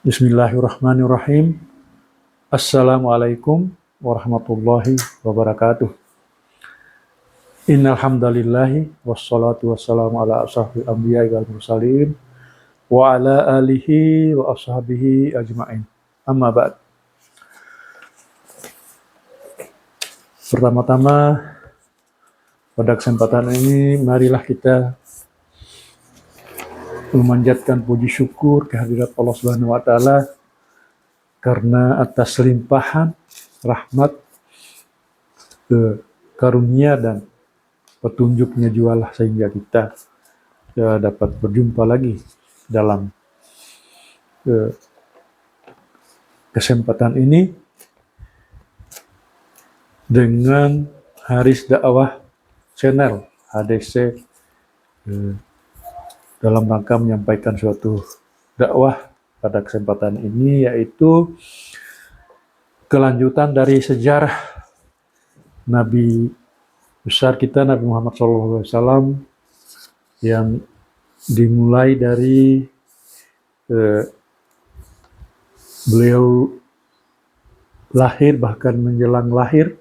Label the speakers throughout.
Speaker 1: Bismillahirrahmanirrahim. Assalamualaikum warahmatullahi wabarakatuh. Innal hamdalillahi wassalatu wassalamu ala asyrafil anbiya'i wal mursalin wa ala alihi wa ashabihi ajmain. Amma ba'd. Pertama-tama pada kesempatan ini marilah kita memanjatkan puji syukur kehadirat Allah Subhanahu wa taala karena atas limpahan rahmat, karunia dan petunjuknya jualah sehingga kita dapat berjumpa lagi dalam kesempatan ini dengan Haris Dakwah Channel HDC dalam rangka menyampaikan suatu dakwah pada kesempatan ini, yaitu kelanjutan dari sejarah Nabi besar kita Nabi Muhammad SAW yang dimulai dari beliau lahir, bahkan menjelang lahir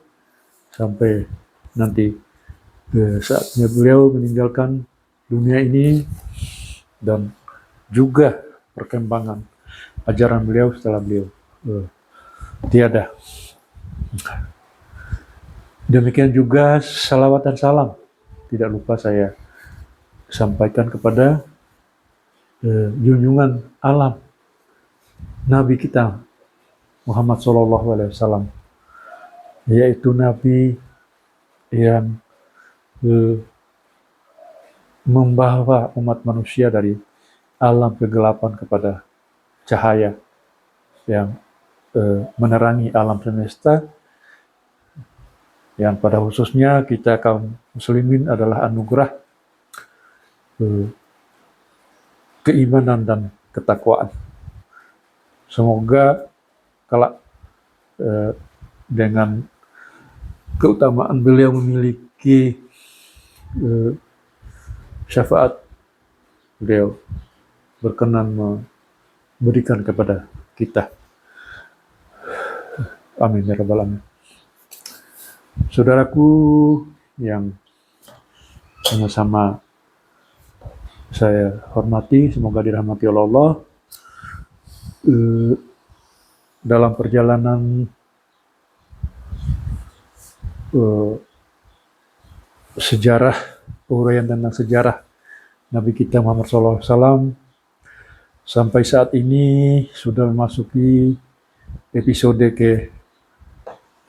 Speaker 1: sampai nanti saatnya beliau meninggalkan dunia ini, dan juga perkembangan ajaran beliau setelah beliau tiada. Demikian juga salawat dan salam tidak lupa saya sampaikan kepada junjungan alam Nabi kita Muhammad SAW, yaitu Nabi yang membawa umat manusia dari alam kegelapan kepada cahaya yang menerangi alam semesta, yang pada khususnya kita kaum muslimin adalah anugerah keimanan dan ketakwaan. Semoga kalau dengan keutamaan beliau memiliki syafaat, beliau berkenan memberikan kepada kita. Amin ya rabbal alamin. Saudaraku yang sama-sama saya hormati, semoga dirahmati oleh Allah, dalam perjalanan sejarah, uraian tentang sejarah Nabi kita Muhammad SAW sampai saat ini sudah memasuki episode ke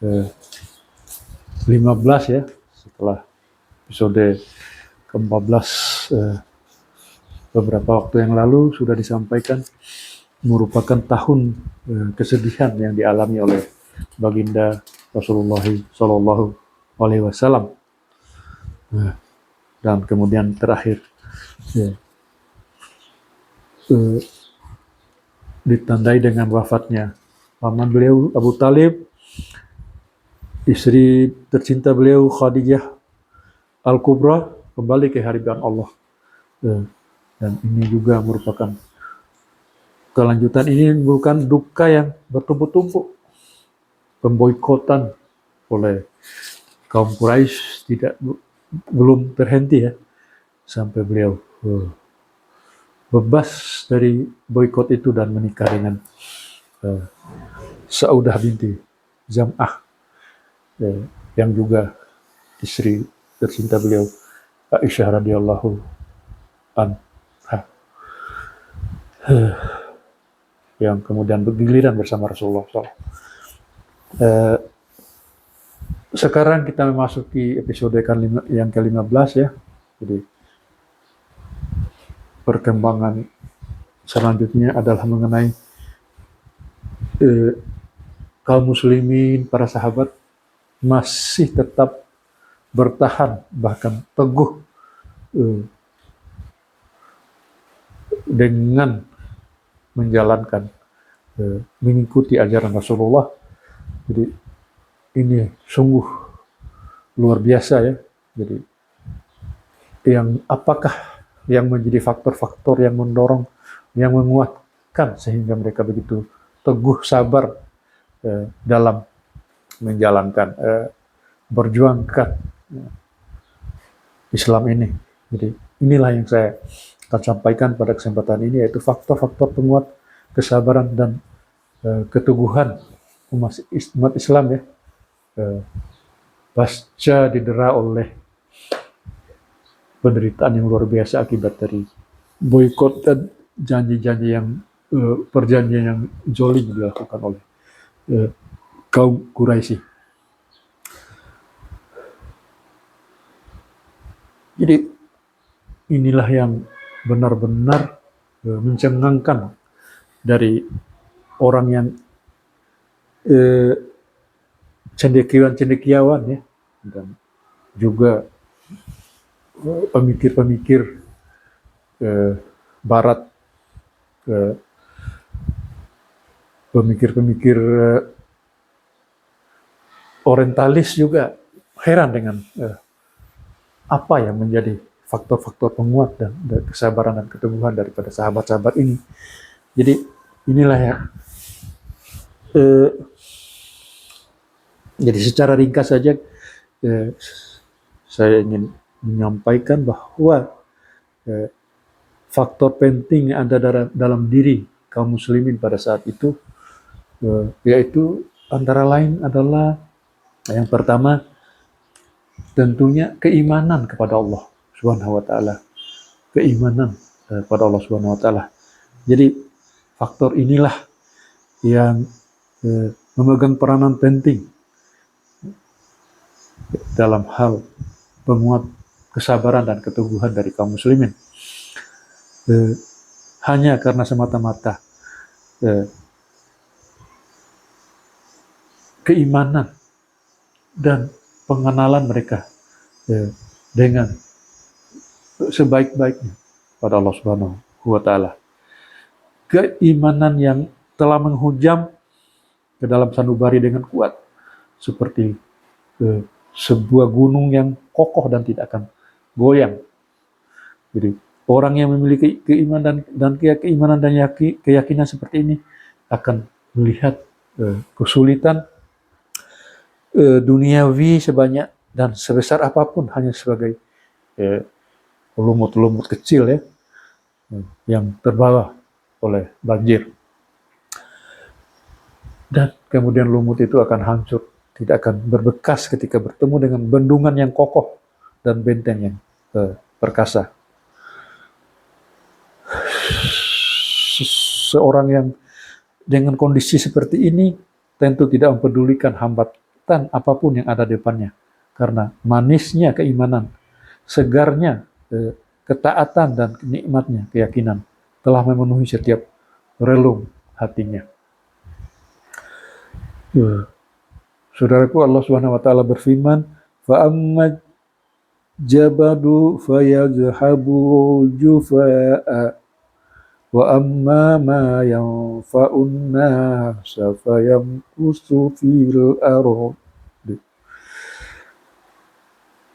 Speaker 1: 15 ya, setelah episode ke-14 beberapa waktu yang lalu sudah disampaikan merupakan tahun kesedihan yang dialami oleh baginda Rasulullah SAW. Dan kemudian terakhir ditandai dengan wafatnya paman beliau Abu Talib, istri tercinta beliau Khadijah Al-Kubra kembali ke hadirat Allah. Dan ini juga merupakan kelanjutan, ini bukan duka yang bertumpuk-tumpuk. Pemboikotan oleh kaum Quraisy belum terhenti ya, sampai beliau bebas dari boikot itu dan menikah dengan Saudah binti Zam'ah, yang juga istri tercinta beliau Aisyah radhiyallahu anha, yang kemudian bergiliran bersama Rasulullah SAW. Sekarang kita memasuki episode yang ke-15 ya. Jadi perkembangan selanjutnya adalah mengenai kaum muslimin, para sahabat masih tetap bertahan, bahkan teguh dengan menjalankan, mengikuti ajaran Rasulullah. Jadi ini sungguh luar biasa ya. Jadi apakah yang menjadi faktor-faktor yang mendorong, yang menguatkan kuatkan sehingga mereka begitu teguh sabar dalam menjalankan berjuangkan Islam ini. Jadi inilah yang saya akan sampaikan pada kesempatan ini, yaitu faktor-faktor penguat kesabaran dan keteguhan umat Islam ya, pasca didera oleh penderitaan yang luar biasa akibat dari boikot dan janji-janji yang perjanjian yang zolim dilakukan oleh kaum Quraisy. Jadi inilah yang benar-benar mencengangkan dari orang yang cendekiawan ya, dan juga pemikir-pemikir Barat, pemikir-pemikir Orientalis juga heran dengan apa yang menjadi faktor-faktor penguat dan kesabaran dan keteguhan daripada sahabat-sahabat ini. Jadi inilah ya. Jadi secara ringkas saja saya ingin menyampaikan bahwa faktor penting yang ada dalam diri kaum muslimin pada saat itu, yaitu antara lain adalah yang pertama tentunya keimanan kepada Allah Subhanahu wa taala. Keimanan kepada Allah Subhanahu wa taala. Jadi faktor inilah yang memegang peranan penting dalam hal penguat kesabaran dan keteguhan dari kaum muslimin. Hanya karena semata-mata keimanan dan pengenalan mereka dengan sebaik-baiknya pada Allah Subhanahu wa taala. Keimanan yang telah menghujam ke dalam sanubari dengan kuat seperti sebuah gunung yang kokoh dan tidak akan goyang. Jadi orang yang memiliki keimanan dan keyakinan seperti ini akan melihat kesulitan duniawi sebanyak dan sebesar apapun hanya sebagai lumut-lumut kecil ya, yang terbawa oleh banjir. Dan kemudian lumut itu akan hancur, tidak akan berbekas ketika bertemu dengan bendungan yang kokoh dan benteng yang perkasa. Seorang yang dengan kondisi seperti ini tentu tidak mempedulikan hambatan apapun yang ada di depannya, karena manisnya keimanan, segarnya ketaatan dan nikmatnya keyakinan telah memenuhi setiap relung hatinya. Saudaraku, Allah Subhanahu wa taala berfirman, fa amma jabadu fayadhhabu jufaa wa amma ma yanfa'un nasa fayamkusu fil ardi.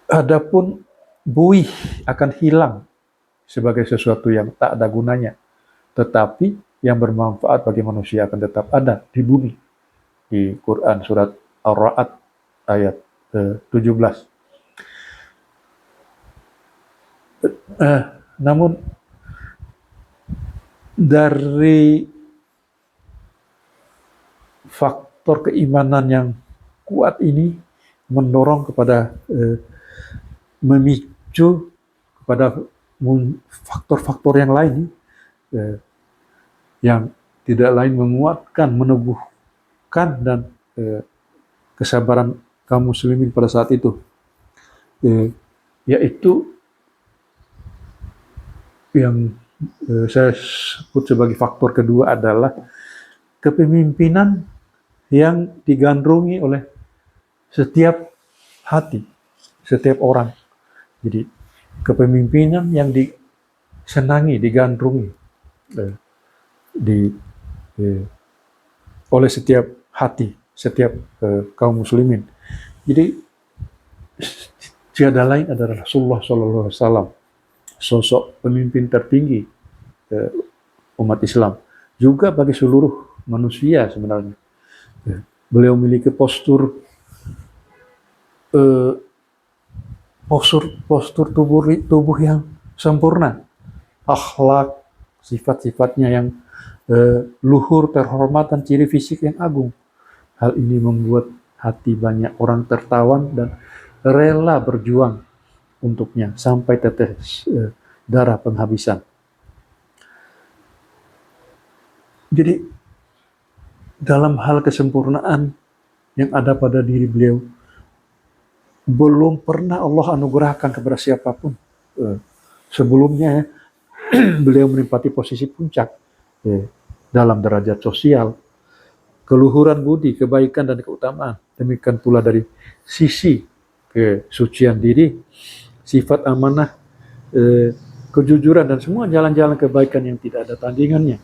Speaker 1: Adapun buih akan hilang sebagai sesuatu yang tak ada gunanya, tetapi yang bermanfaat bagi manusia akan tetap ada di bumi. Di Quran surat Ar-Ra'd ayat 17. Namun dari faktor keimanan yang kuat ini mendorong kepada memicu kepada faktor-faktor yang lain yang tidak lain menguatkan, meneguhkan dan kesabaran kaum muslimin pada saat itu, yaitu yang saya sebut sebagai faktor kedua adalah kepemimpinan yang digandrungi oleh setiap hati, setiap orang. Jadi kepemimpinan yang disenangi, digandrungi oleh setiap hati, setiap kaum muslimin. Jadi tiada lain adalah Rasulullah SAW, sosok pemimpin tertinggi umat Islam, juga bagi seluruh manusia sebenarnya. Beliau memiliki eh, postur tubuh yang sempurna, akhlak, sifat-sifatnya yang luhur, terhormat, dan ciri fisik yang agung. Hal ini membuat hati banyak orang tertawan dan rela berjuang untuknya sampai tetes darah penghabisan. Jadi dalam hal kesempurnaan yang ada pada diri beliau, belum pernah Allah anugerahkan kepada siapapun. Sebelumnya beliau menempati posisi puncak dalam derajat sosial, keluhuran budi, kebaikan, dan keutamaan. Demikian pula dari sisi kesucian diri, sifat amanah, kejujuran, dan semua jalan-jalan kebaikan yang tidak ada tandingannya.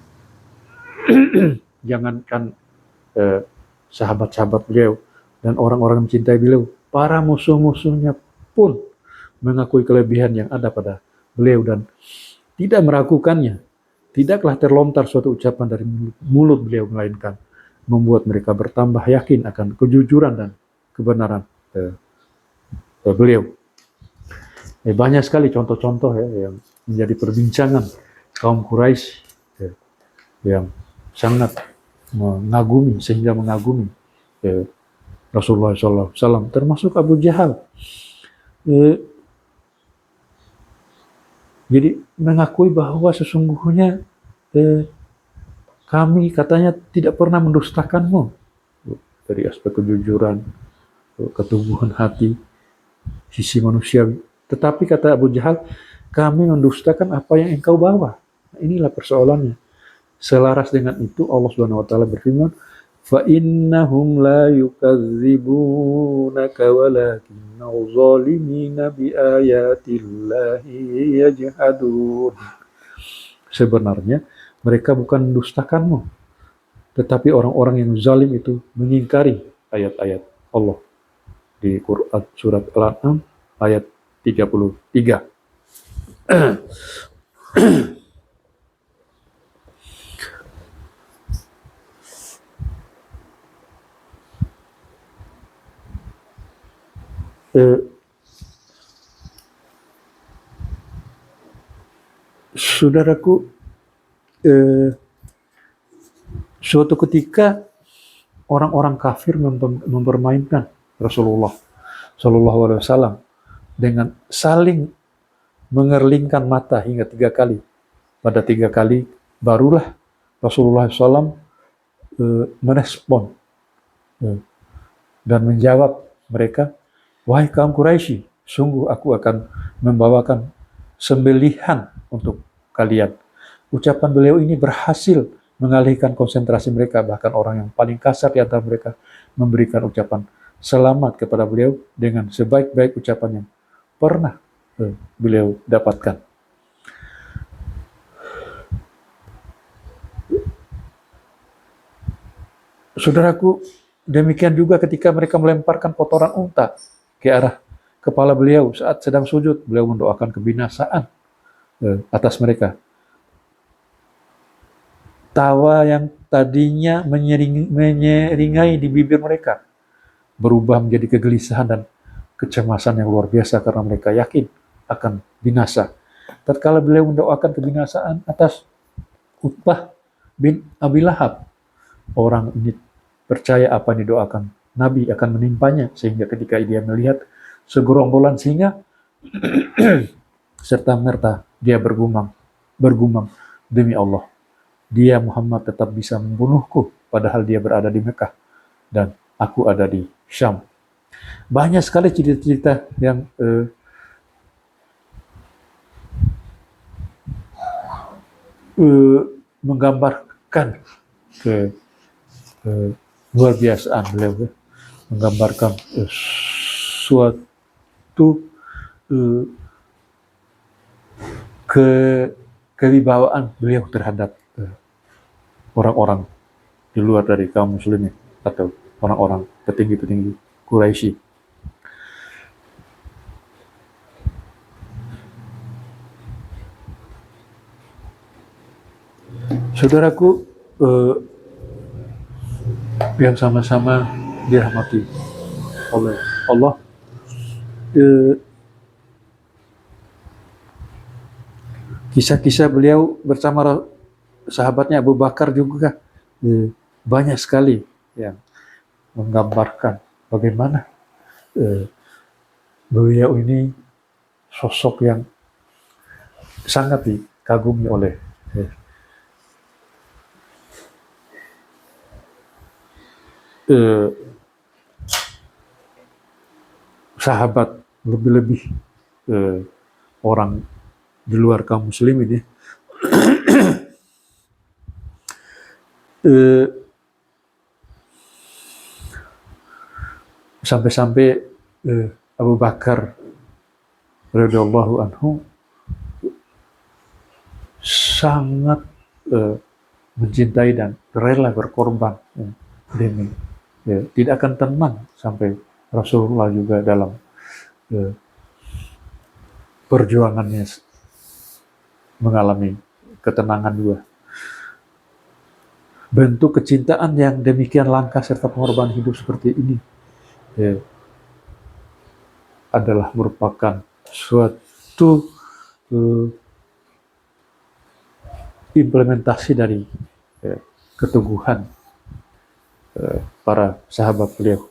Speaker 1: Jangankan sahabat-sahabat beliau dan orang-orang mencintai beliau, para musuh-musuhnya pun mengakui kelebihan yang ada pada beliau dan tidak meragukannya. Tidaklah terlontar suatu ucapan dari mulut beliau, melainkan membuat mereka bertambah yakin akan kejujuran dan kebenaran beliau. Banyak sekali contoh-contoh yang menjadi perbincangan kaum Quraisy yang sangat mengagumi, sehingga mengagumi Rasulullah SAW, termasuk Abu Jahal. Jadi mengakui bahwa sesungguhnya kami katanya tidak pernah mendustakanmu dari aspek kejujuran, ketubuhan hati, sisi manusiawi. Tetapi kata Abu Jahal, kami mendustakan apa yang engkau bawa. Nah, inilah persoalannya. Selaras dengan itu Allah Subhanahu wa taala berfirman, fa innahum la yukazzibunaka walakinnal zalimina biayatillahi yajhadun. Sebenarnya mereka bukan mendustakanmu, tetapi orang-orang yang zalim itu mengingkari ayat-ayat Allah di Quran surat Al-An'am ayat 33. Saudaraku, suatu ketika orang-orang kafir mempermainkan Rasulullah Shallallahu Alaihi Wasallam dengan saling mengerlingkan mata hingga 3 kali. Pada 3 kali barulah Rasulullah SAW merespon dan menjawab mereka, wahai kaum Quraisy, sungguh aku akan membawakan sembelihan untuk kalian. Ucapan beliau ini berhasil mengalihkan konsentrasi mereka, bahkan orang yang paling kasar di antara mereka memberikan ucapan selamat kepada beliau dengan sebaik-baik ucapan yang pernah beliau dapatkan. Saudaraku, demikian juga ketika mereka melemparkan kotoran unta ke arah kepala beliau saat sedang sujud, beliau mendoakan kebinasaan atas mereka. Tawa yang tadinya menyeringai di bibir mereka berubah menjadi kegelisahan dan kecemasan yang luar biasa karena mereka yakin akan binasa. Tatkala beliau mendoakan kebinasaan atas Utbah bin Abi Lahab, orang ini percaya apa yang didoakan Nabi akan menimpanya, sehingga ketika dia melihat segerombolan singa serta merta dia bergumam, demi Allah, dia Muhammad tetap bisa membunuhku padahal dia berada di Mekah dan aku ada di Syam. Banyak sekali cerita-cerita yang menggambarkan luar biasaan beliau, menggambarkan suatu kewibawaan beliau terhadap orang-orang di luar dari kaum muslimin atau orang-orang petinggi-petinggi Quraisy. Saudaraku, eh, yang sama-sama dirahmati oleh Allah. Eh, Kisah-kisah beliau bersama sahabatnya Abu Bakar juga banyak sekali yang menggambarkan bagaimana beliau ini sosok yang sangat dikagumi oleh sahabat, lebih-lebih orang di luar kaum muslimin ya. Sampai-sampai Abu Bakar radhiyallahu anhu sangat mencintai dan rela berkorban demi tidak akan tenang sampai Rasulullah juga dalam perjuangannya mengalami ketenangan juga. Bentuk kecintaan yang demikian langka serta pengorbanan hidup seperti ini adalah merupakan suatu implementasi dari keteguhan para sahabat beliau.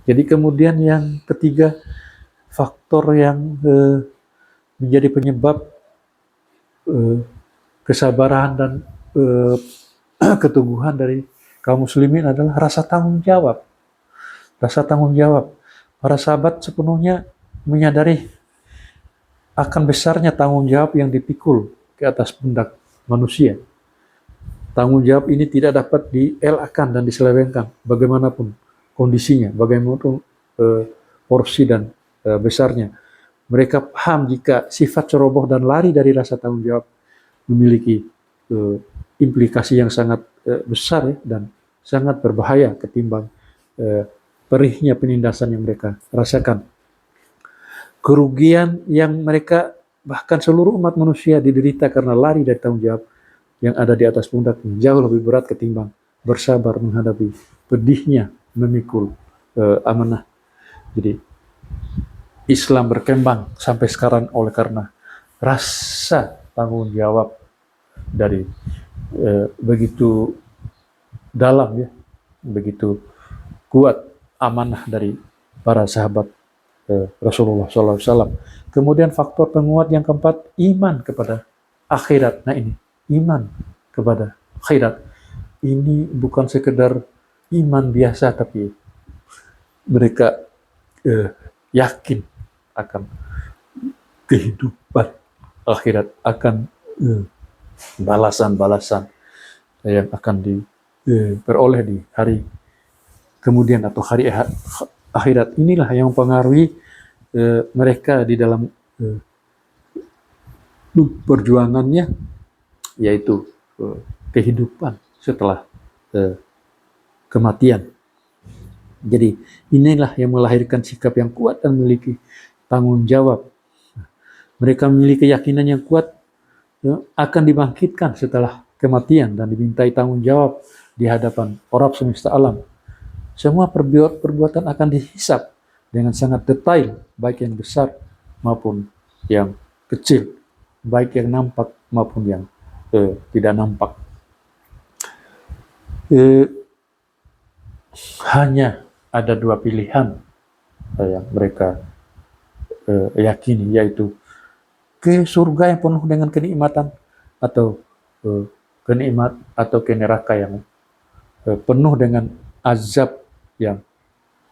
Speaker 1: Jadi kemudian yang ketiga, faktor yang menjadi penyebab kesabaran dan keteguhan dari kaum muslimin adalah rasa tanggung jawab. Rasa tanggung jawab. Para sahabat sepenuhnya menyadari akan besarnya tanggung jawab yang dipikul ke atas pundak manusia. Tanggung jawab ini tidak dapat dielakkan dan diselewengkan bagaimanapun kondisinya, bagaimanapun porsi dan besarnya. Mereka paham jika sifat ceroboh dan lari dari rasa tanggung jawab memiliki implikasi yang sangat besar dan sangat berbahaya ketimbang perihnya penindasan yang mereka rasakan. Kerugian yang mereka bahkan seluruh umat manusia diderita karena lari dari tanggung jawab yang ada di atas pundak jauh lebih berat ketimbang bersabar menghadapi pedihnya memikul amanah. Jadi Islam berkembang sampai sekarang oleh karena rasa tanggung jawab dari begitu dalam ya, begitu kuat amanah dari para sahabat Rasulullah SAW. Kemudian faktor penguat yang keempat, iman kepada akhirat. Nah ini, iman kepada akhirat. Ini bukan sekedar iman biasa, tapi mereka yakin akan kehidupan akhirat, akan balasan-balasan yang akan diperoleh di hari kemudian atau hari akhirat. Inilah yang mempengaruhi mereka di dalam perjuangannya, yaitu kehidupan setelah kematian. Jadi inilah yang melahirkan sikap yang kuat dan memiliki tanggung jawab. Mereka memiliki keyakinan yang kuat akan dibangkitkan setelah kematian dan dimintai tanggung jawab di hadapan Rabb semesta alam. Semua perbuatan akan dihisab dengan sangat detail, baik yang besar maupun yang kecil, baik yang nampak maupun yang tidak nampak. Hanya ada dua pilihan yang mereka yakini, yaitu ke surga yang penuh dengan kenikmatan atau ke neraka yang penuh dengan azab yang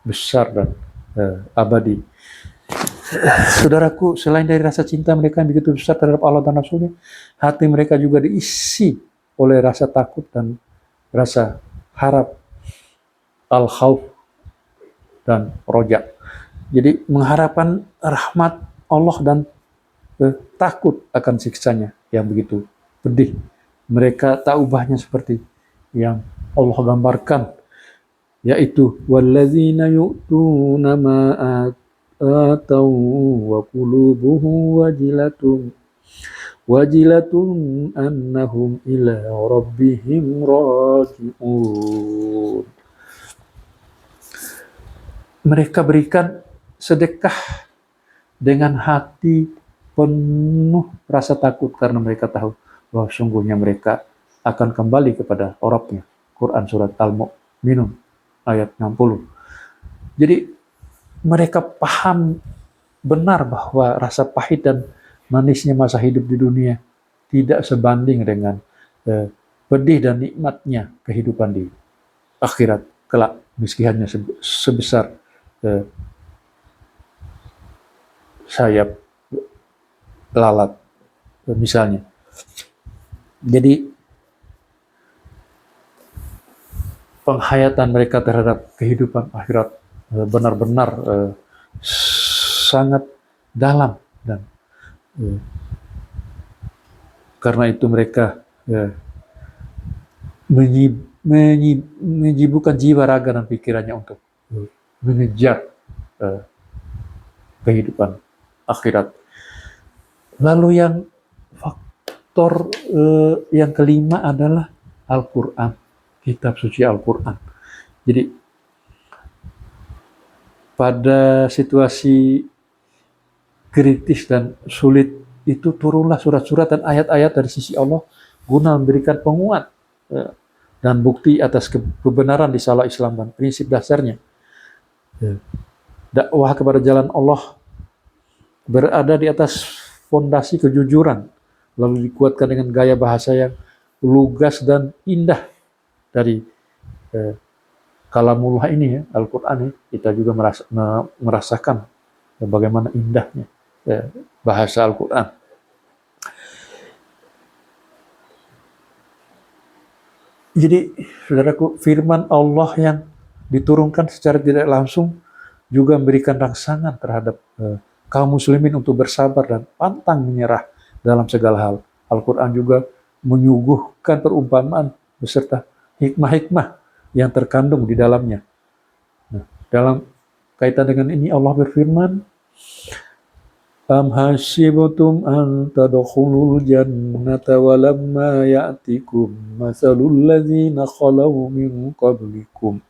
Speaker 1: besar dan abadi. Saudaraku, selain dari rasa cinta mereka yang begitu besar terhadap Allah dan Rasulnya, hati mereka juga diisi oleh rasa takut dan rasa harap, al-khawf dan roja. Jadi mengharapkan rahmat Allah dan takut akan siksanya yang begitu pedih. Mereka tak ubahnya seperti yang Allah gambarkan, yaitu walladzina yu'tuna ma atau wa qulubuhum wajilatun wajilatun annahum ila rabbihim raji'un. Mereka berikan sedekah dengan hati penuh rasa takut karena mereka tahu bahwa sungguhnya mereka akan kembali kepada Rabbnya. Quran surat Al-Mu'minun ayat 60. Jadi mereka paham benar bahwa rasa pahit dan manisnya masa hidup di dunia tidak sebanding dengan pedih dan nikmatnya kehidupan di akhirat kelak, miskinnya sebesar sayap lalat misalnya. Jadi penghayatan mereka terhadap kehidupan akhirat benar-benar sangat dalam, dan karena itu mereka menyibukkan jiwa, raga, dan pikirannya untuk mengejar kehidupan akhirat. Lalu yang faktor yang kelima adalah Al-Quran, kitab suci Al-Quran. Jadi pada situasi kritis dan sulit itu turunlah surat-surat dan ayat-ayat dari sisi Allah guna memberikan penguat dan bukti atas kebenaran di salah Islam dan prinsip dasarnya. Dakwah kepada jalan Allah berada di atas fondasi kejujuran, lalu dikuatkan dengan gaya bahasa yang lugas dan indah dari kalamullah ini, ya, Al-Quran. Kita juga merasakan bagaimana indahnya bahasa Al-Quran. Jadi, saudaraku, firman Allah yang diturunkan secara tidak langsung juga memberikan rangsangan terhadap kaum muslimin untuk bersabar dan pantang menyerah dalam segala hal. Al-Quran juga menyuguhkan perumpamaan beserta hikmah-hikmah yang terkandung di dalamnya. Nah, dalam kaitan dengan ini Allah berfirman, Am hasibtum an tadkhulul jannata walamma ya'tikum mathalul ladzina khalaw min qablikum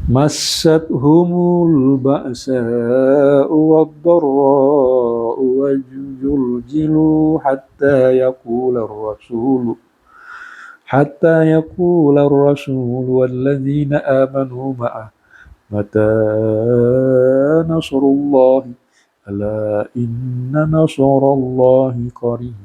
Speaker 1: massathumul ba'sa'u wad-dharra'u wazulzilu hatta yaqula ar-rasul walladzina amanu ma'ah mata nasrullahi ala inna nasrallahi qarib.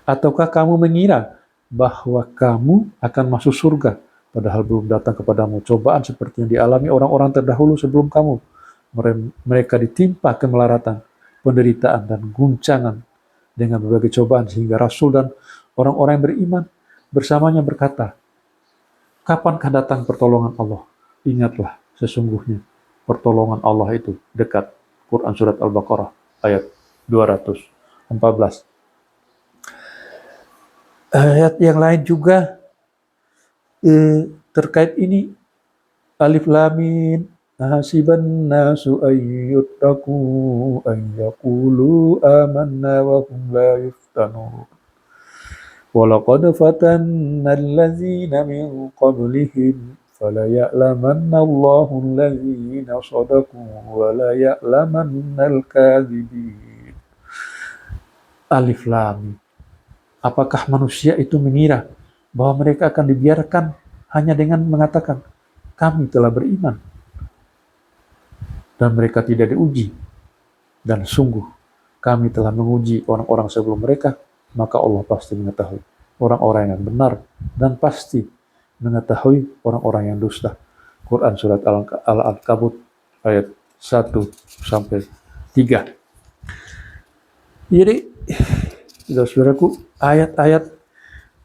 Speaker 1: Ataukah kamu mengira bahwa kamu akan masuk surga padahal belum datang kepadamu cobaan seperti yang dialami orang-orang terdahulu sebelum kamu? Mereka ditimpa kemelaratan, penderitaan, dan guncangan dengan berbagai cobaan sehingga Rasul dan orang-orang yang beriman bersamanya berkata, kapankah datang pertolongan Allah? Ingatlah, sesungguhnya pertolongan Allah itu dekat. Quran surat Al-Baqarah ayat 214. Ayat yang lain juga terkait ini. Alif Lam Mim hasiban nasu ayyutraku ayyaqulu amanna wa hum la yuftanun. Walaqad fatanna allazina min qablihim falaya'lamanna Allahu allazina shadaqu wa la ya'lamanna al-kadzibin. Alif Lam Mim. Apakah manusia itu mengira bahwa mereka akan dibiarkan hanya dengan mengatakan kami telah beriman dan mereka tidak diuji? Dan sungguh kami telah menguji orang-orang sebelum mereka, maka Allah pasti mengetahui orang-orang yang benar dan pasti mengetahui orang-orang yang dusta. Quran surat Al-Ankabut ayat 1-3. Jadi, saudaraku, ayat-ayat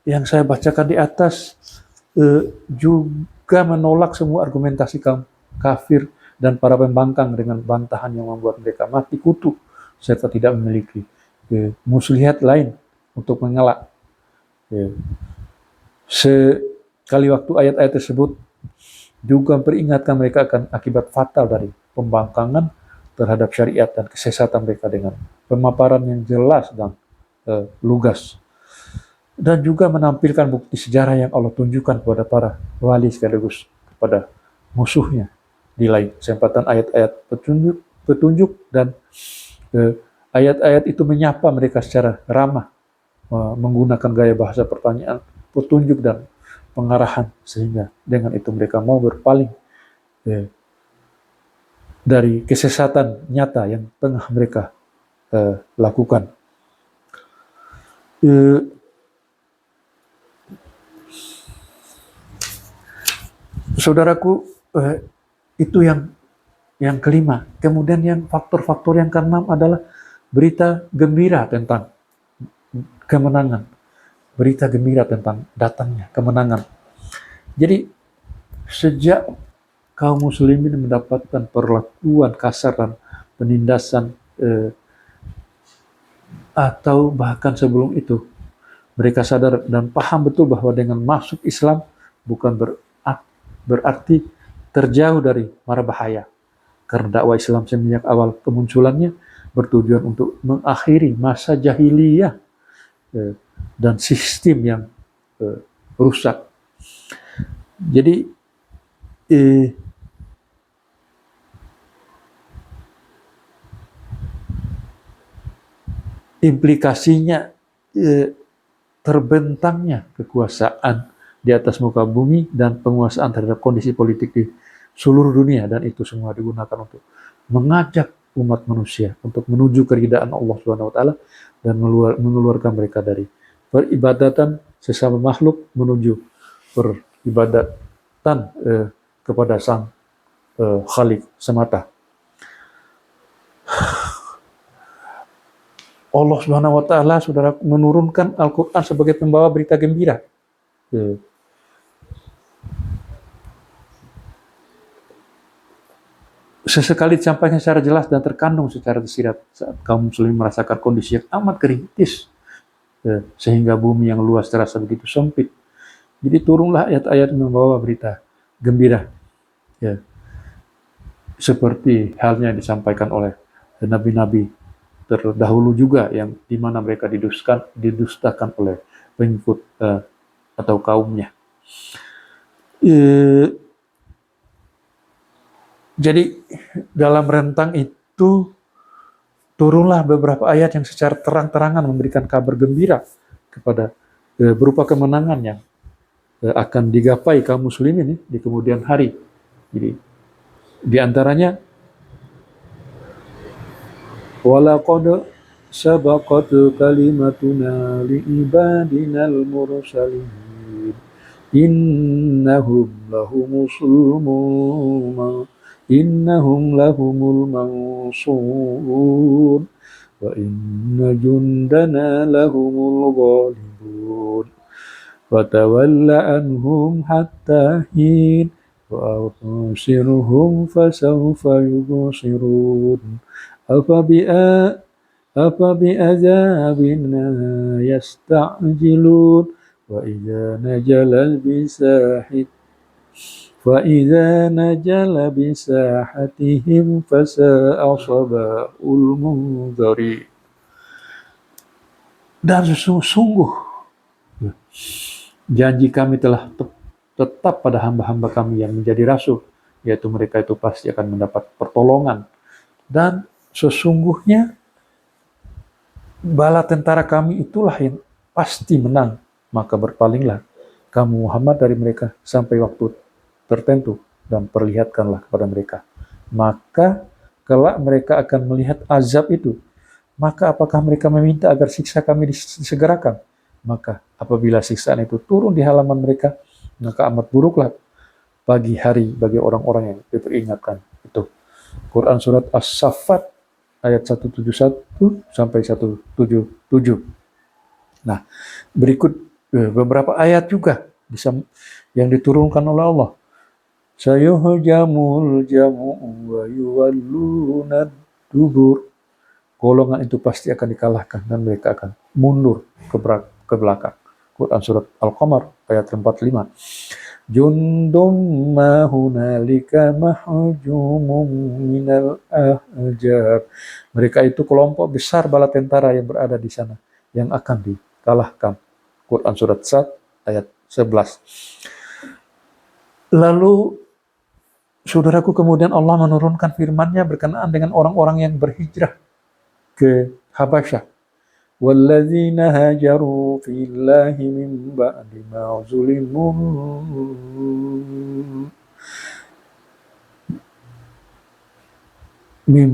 Speaker 1: yang saya bacakan di atas juga menolak semua argumentasi kaum kafir dan para pembangkang dengan bantahan yang membuat mereka mati kutu serta tidak memiliki muslihat lain untuk mengelak. Sekali waktu ayat-ayat tersebut juga memperingatkan mereka akan akibat fatal dari pembangkangan terhadap syariat dan kesesatan mereka dengan pemaparan yang jelas dan lugas. Dan juga menampilkan bukti sejarah yang Allah tunjukkan kepada para wali sekaligus kepada musuhnya. Di lain kesempatan ayat-ayat petunjuk dan ayat-ayat itu menyapa mereka secara ramah, menggunakan gaya bahasa pertanyaan, petunjuk dan pengarahan, sehingga dengan itu mereka mau berpaling dari kesesatan nyata yang tengah mereka lakukan. Saudaraku, itu yang kelima. Kemudian yang faktor-faktor yang keenam adalah berita gembira tentang kemenangan. Berita gembira tentang datangnya kemenangan. Jadi sejak kaum muslimin mendapatkan perlakuan kasar dan penindasan atau bahkan sebelum itu, mereka sadar dan paham betul bahwa dengan masuk Islam bukan berarti terjauh dari mara bahaya. Karena dakwah Islam semenjak awal kemunculannya bertujuan untuk mengakhiri masa jahiliyah dan sistem yang rusak. Jadi implikasinya terbentangnya kekuasaan di atas muka bumi dan penguasaan terhadap kondisi politik di seluruh dunia, dan itu semua digunakan untuk mengajak umat manusia untuk menuju keridaan Allah Subhanahu wa taala dan mengeluarkan mereka dari peribadatan sesama makhluk menuju peribadatan kepada Sang Khalik semata. Allah Subhanahu wa taala, saudara, menurunkan Al-Qur'an sebagai pembawa berita gembira. Sesekali disampaikan secara jelas dan terkandung secara tersirat saat kaum muslimin merasakan kondisi yang amat kritis, sehingga bumi yang luas terasa begitu sempit. Jadi turunlah ayat-ayat membawa berita gembira, seperti halnya disampaikan oleh nabi-nabi terdahulu juga, yang dimana mereka didustakan oleh pengikut atau kaumnya. Jadi dalam rentang itu turunlah beberapa ayat yang secara terang-terangan memberikan kabar gembira kepada berupa kemenangan yang akan digapai kaum muslimin di kemudian hari. Jadi di antaranya walaqad sabaqat kalimatuna liibadinal mursalin innahum lahumul mansurun wa inna jundana lahumul ghalibun fatawalla anhum hatta hin wa absirhum fasawfa yubsirun afabi'adzabina yasta'jilun wa idza najala bisahatihim fasa'a sabahul munzari. Dan sungguh janji kami telah tetap pada hamba-hamba kami yang menjadi rasul, yaitu mereka itu pasti akan mendapat pertolongan, dan sesungguhnya bala tentara kami itulah yang pasti menang. Maka berpalinglah kamu Muhammad dari mereka sampai waktu tertentu dan perlihatkanlah kepada mereka. Maka kelak mereka akan melihat azab itu. Maka apakah mereka meminta agar siksa kami disegerakan? Maka apabila siksaan itu turun di halaman mereka, maka amat buruklah pagi hari bagi orang-orang yang diperingatkan. Itu Quran surat As-Saffat ayat 171 sampai 177. Nah, berikut beberapa ayat juga yang diturunkan oleh Allah. Sayuhjamul jam'u wa yuwalluna dubur. Golongan itu pasti akan dikalahkan dan mereka akan mundur ke belakang. Quran surat Al-Qamar ayat 45. jundum ma hunalika mahjumum minal ahjab. Mereka itu kelompok besar bala tentara yang berada di sana yang akan dikalahkan. Quran surat Sad ayat 11. Lalu saudaraku, kemudian Allah menurunkan firman-Nya berkenaan dengan orang-orang yang berhijrah ke Habasyah. Walladzina hajaru fillahi min ba'di ma zulimu min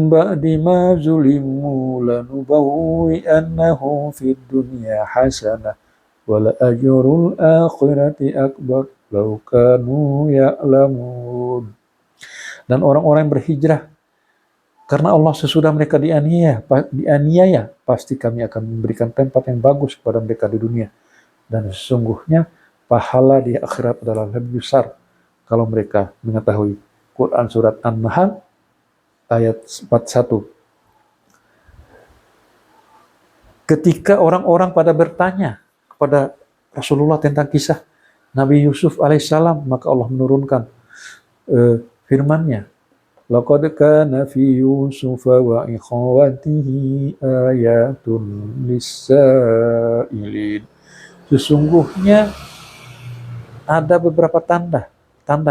Speaker 1: ba'di ma zulimu lanubawwi'annahum fid dunya hasanah wal ajrul akhirati akbar law kanu ya'lamun. Dan orang-orang yang berhijrah karena Allah sesudah mereka dianiaya, pasti kami akan memberikan tempat yang bagus kepada mereka di dunia. Dan sesungguhnya pahala di akhirat adalah lebih besar kalau mereka mengetahui. Quran surat An-Nahl ayat 41. Ketika orang-orang pada bertanya kepada Rasulullah tentang kisah Nabi Yusuf alaihissalam, maka Allah menurunkan firman-Nya. Laqad kana fi Yusuf wa ikhwatihi ayatun lis-sa'ilin. Sesungguhnya ada beberapa tanda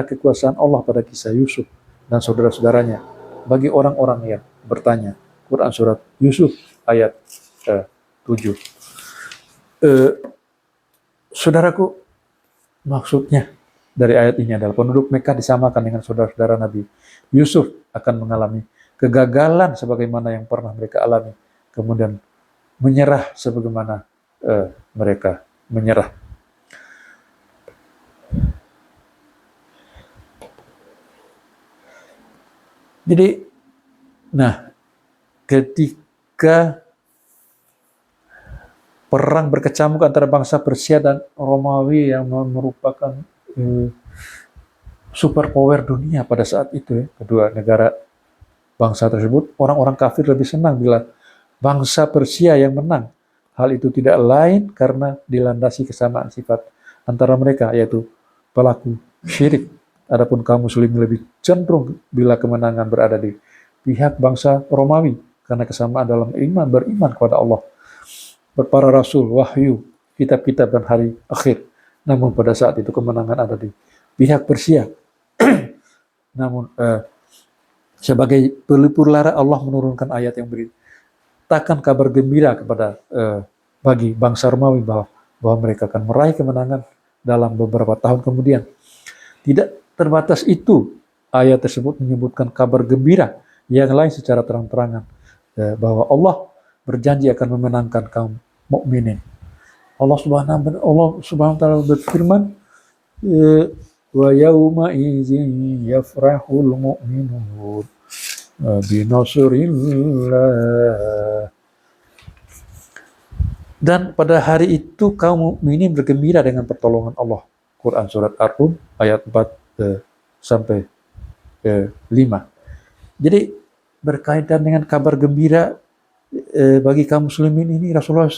Speaker 1: kekuasaan Allah pada kisah Yusuf dan saudara-saudaranya bagi orang-orang yang bertanya. Quran surat Yusuf ayat 7. Saudaraku, maksudnya dari ayat ini adalah penduduk Mekah disamakan dengan saudara-saudara Nabi Yusuf akan mengalami kegagalan sebagaimana yang pernah mereka alami, kemudian menyerah sebagaimana mereka menyerah. Jadi, ketika perang berkecamuk antara bangsa Persia dan Romawi yang merupakan superpower dunia pada saat itu, kedua negara bangsa tersebut, orang-orang kafir lebih senang bila bangsa Persia yang menang. Hal itu tidak lain karena dilandasi kesamaan sifat antara mereka, yaitu pelaku syirik. Adapun kaum muslim lebih cenderung bila kemenangan berada di pihak bangsa Romawi karena kesamaan dalam beriman kepada Allah, para rasul, wahyu, kitab-kitab dan hari akhir. Namun pada saat itu kemenangan ada di pihak Persia. Namun sebagai pelipur lara Allah menurunkan ayat yang beritakan kabar gembira kepada bagi bangsa Romawi bahwa mereka akan meraih kemenangan dalam beberapa tahun kemudian. Tidak terbatas itu, ayat tersebut menyebutkan kabar gembira yang lain secara terang-terangan bahwa Allah berjanji akan memenangkan kaum mukminin. Allah Subhanahu wa taala berfirman, wa yauma idzin yafrahul mu'minun bi nasrillah. Dan pada hari itu kaum mukminin bergembira dengan pertolongan Allah. Quran surat Ar-Rum ayat 4 sampai 5. Jadi berkaitan dengan kabar gembira bagi kaum muslimin ini, Rasulullah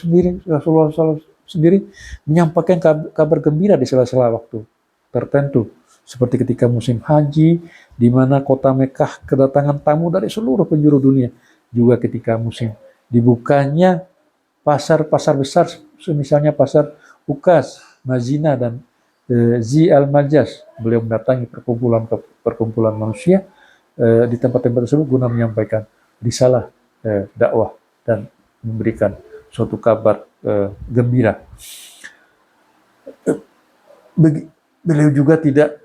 Speaker 1: sendiri menyampaikan kabar gembira di sela-sela waktu tertentu, seperti ketika musim haji, di mana kota Mekah kedatangan tamu dari seluruh penjuru dunia. Juga ketika musim dibukanya pasar-pasar besar, misalnya pasar Ukas, Mazina, dan Zi al-Majas. Beliau mendatangi perkumpulan manusia di tempat-tempat tersebut guna menyampaikan risalah dakwah dan memberikan suatu kabar gembira. Beliau juga tidak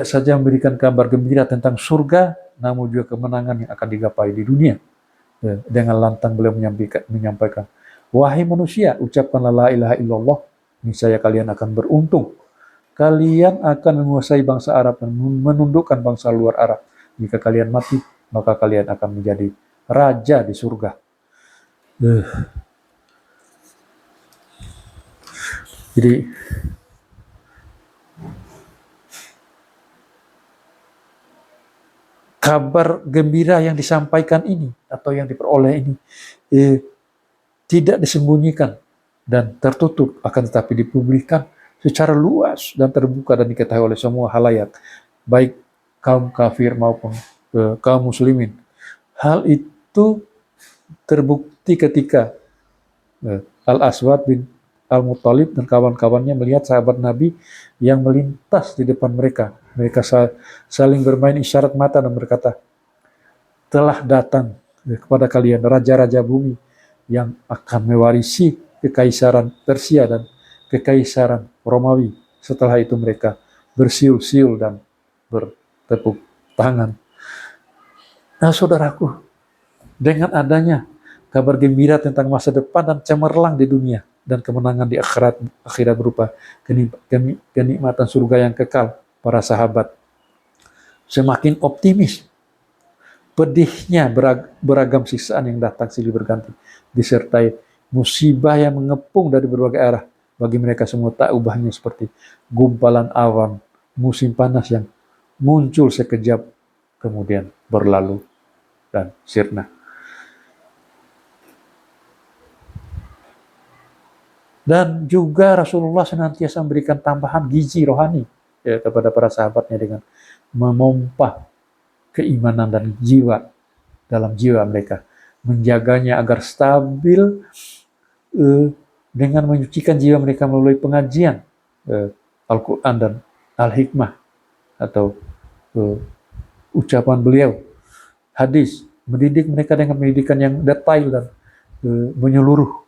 Speaker 1: saja memberikan kabar gembira tentang surga, namun juga kemenangan yang akan digapai di dunia. Dengan lantang beliau menyampaikan, wahai manusia, ucapkanlah la ilaha illallah, niscaya kalian akan beruntung. Kalian akan menguasai bangsa Arab dan menundukkan bangsa luar Arab. Jika kalian mati, maka kalian akan menjadi raja di surga. Jadi kabar gembira yang disampaikan ini atau yang diperoleh ini tidak disembunyikan dan tertutup, akan tetapi dipublikkan secara luas dan terbuka dan diketahui oleh semua halayak, baik kaum kafir maupun kaum muslimin. Hal itu terbukti ketika Al-Aswad bin Al-Muttalib dan kawan-kawannya melihat sahabat Nabi yang melintas di depan mereka. Mereka saling bermain isyarat mata dan berkata, telah datang kepada kalian raja-raja bumi yang akan mewarisi kekaisaran Persia dan kekaisaran Romawi. Setelah itu mereka bersiul-siul dan bertepuk tangan. Nah, saudaraku, dengan adanya kabar gembira tentang masa depan dan cemerlang di dunia dan kemenangan di akhirat berupa kenikmatan surga yang kekal, para sahabat semakin optimis. Pedihnya beragam siksaan yang datang silih berganti, disertai musibah yang mengepung dari berbagai arah. Bagi mereka semua tak ubahnya seperti gumpalan awan musim panas yang muncul sekejap, kemudian berlalu dan sirna. Dan juga Rasulullah senantiasa memberikan tambahan gizi rohani kepada para sahabatnya dengan memompa keimanan dan jiwa dalam jiwa mereka, menjaganya agar stabil dengan menyucikan jiwa mereka melalui pengajian Al-Quran dan Al-Hikmah atau ucapan beliau, hadis, mendidik mereka dengan pendidikan yang detail dan menyeluruh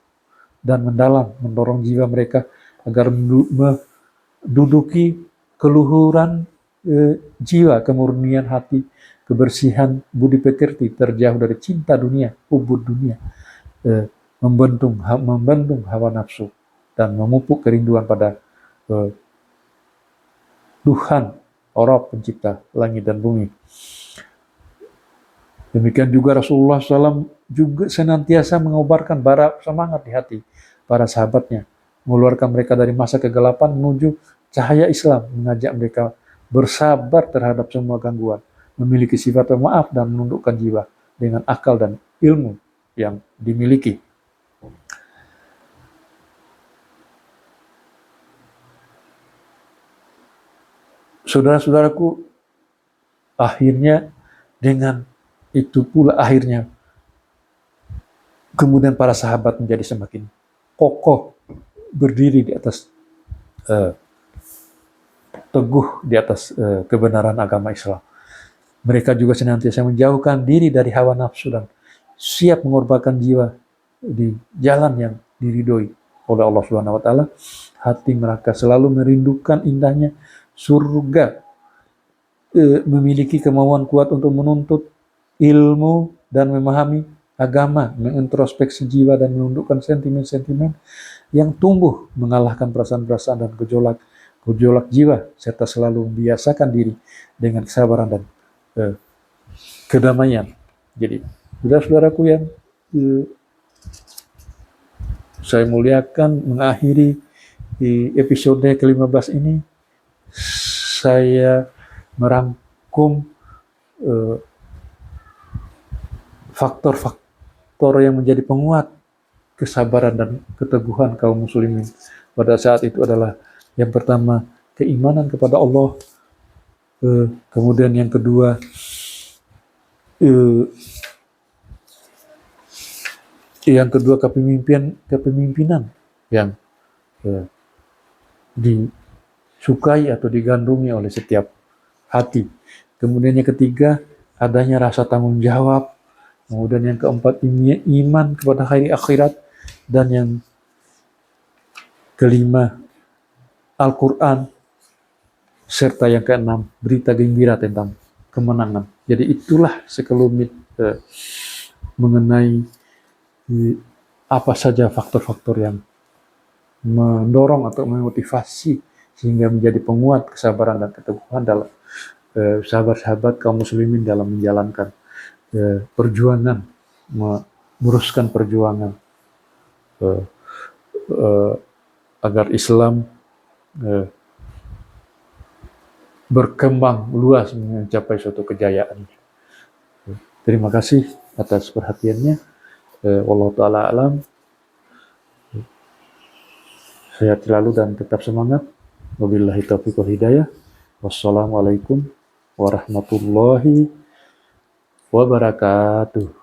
Speaker 1: dan mendalam, mendorong jiwa mereka agar menduduki keluhuran jiwa, kemurnian hati, kebersihan budi pekerti, terjauh dari cinta dunia, ubud dunia, membendung hawa nafsu dan memupuk kerinduan pada Tuhan, Rabb pencipta langit dan bumi. Demikian juga Rasulullah SAW juga senantiasa mengobarkan bara semangat di hati para sahabatnya, mengeluarkan mereka dari masa kegelapan menuju cahaya Islam, mengajak mereka bersabar terhadap semua gangguan, memiliki sifat pemaaf dan menundukkan jiwa dengan akal dan ilmu yang dimiliki. Saudara-saudaraku, akhirnya dengan itu pula akhirnya kemudian para sahabat menjadi semakin kokoh berdiri di atas teguh di atas kebenaran agama Islam. Mereka juga senantiasa menjauhkan diri dari hawa nafsu dan siap mengorbankan jiwa di jalan yang diridhoi oleh Allah Subhanahu wa taala. Hati mereka selalu merindukan indahnya surga, memiliki kemauan kuat untuk menuntut ilmu dan memahami agama, mengintrospeksi jiwa dan menundukkan sentimen-sentimen yang tumbuh, mengalahkan perasaan-perasaan dan gejolak jiwa, serta selalu membiasakan diri dengan kesabaran dan kedamaian. Jadi, saudara-saudaraku yang saya muliakan, mengakhiri di episode ke-15 ini, saya merangkum faktor-faktor yang menjadi penguat kesabaran dan keteguhan kaum muslimin pada saat itu adalah yang pertama keimanan kepada Allah, kemudian yang kedua kepemimpinan yang disukai atau digandrungi oleh setiap hati. Kemudian yang ketiga adanya rasa tanggung jawab. Kemudian yang keempat iman kepada hari akhirat, dan yang kelima Al-Quran, serta yang keenam berita gembira tentang kemenangan. Jadi itulah sekelumit mengenai apa saja faktor-faktor yang mendorong atau memotivasi sehingga menjadi penguat kesabaran dan keteguhan dalam sahabat-sahabat kaum muslimin dalam menjalankan perjuangan, meneruskan perjuangan agar Islam berkembang luas mencapai suatu kejayaan. Terima kasih atas perhatiannya. Wallahu ta'ala alam. Sehat selalu dan tetap semangat. Wabillahi taufiq wal hidayah. Wassalamualaikum warahmatullahi wabarakatuh.